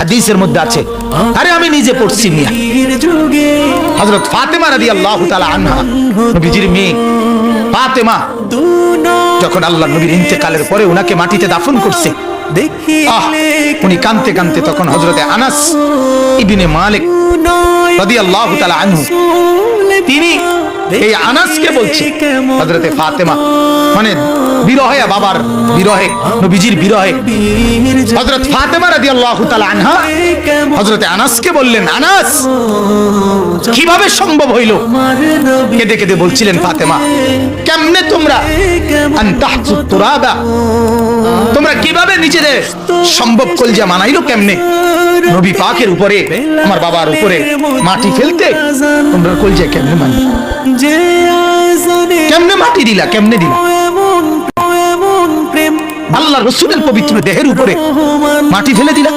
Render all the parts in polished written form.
হাদিসের মধ্যে আছে, আরে আমি নিজে পড়ছি মিয়া, হযরত ফাতেমা রাদিয়াল্লাহু তাআলা আনহা, নবীজির মেয়ে ফাতেমা, যখন আল্লাহর নবীর ইন্তেকালের পরে উনাকে মাটিতে দাফন করছে, উনি কাঁদতে কাঁদতে তখন হযরতে আনাস ইবনে মালিক রাদিয়াল্লাহু তাআলা আনহু, তিনি এই আনাসকে বলছে, হযরতে ফাতেমা মানে বিরহে, বাবার বিরহে, নবীজির বিরহে হযরত ফাতেমা রাদিয়াল্লাহু তাআলা আনহা হযরতে আনাসকে বললেন, আনাস কিভাবে সম্ভব হইল? কেঁদে কেঁদে বলছিলেন ফাতেমা, কেমনে তোমরা আনতাহসুত তুরাবা, তোমরা কিভাবে নিজেদের সম্ভব কলজা মানাইলো, কেমনে নবী পাকের উপরে, আমার বাবার উপরে মাটি ফেলতে তোমরা কলজা কেমনে মানি, কেমনে মাটি দিলা, কেমনে দিলা? আল্লাহ রাসূলের পবিত্র দেহের উপরে মাটি ফেলে দিলা।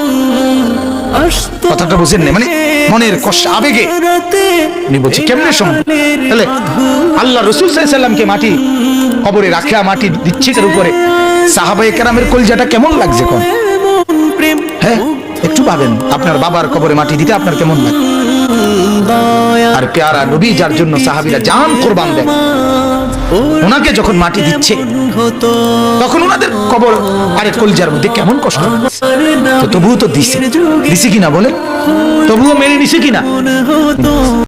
কথাটা বুঝেন না, মানে মনের কষ্ট, আবেগে উনি বলছে কেমনে সম্ভব? তাহলে আল্লাহ রাসূল সাল্লাল্লাহু আলাইহি সাল্লামকে মাটি কবরে রাখা, মাটি দিচ্ছে তার উপরে, সাহাবায়ে কেরামের কলজাটা কেমন লাগছে কোন? হ্যাঁ, একটু ভাবেন, আপনার বাবার কবরে মাটি দিতে আপনার কেমন লাগে? আর প্যারা নবী যার জন্য সাহাবীরা জান কুরবান দেন, ওনাকে যখন মাটি দিচ্ছে তখন ওনাদের কবর আরে কলজার মধ্যে কেমন কষ্ট, তবুও তো দিছে কিনা বলে, তবুও মেনে নিছে কিনা?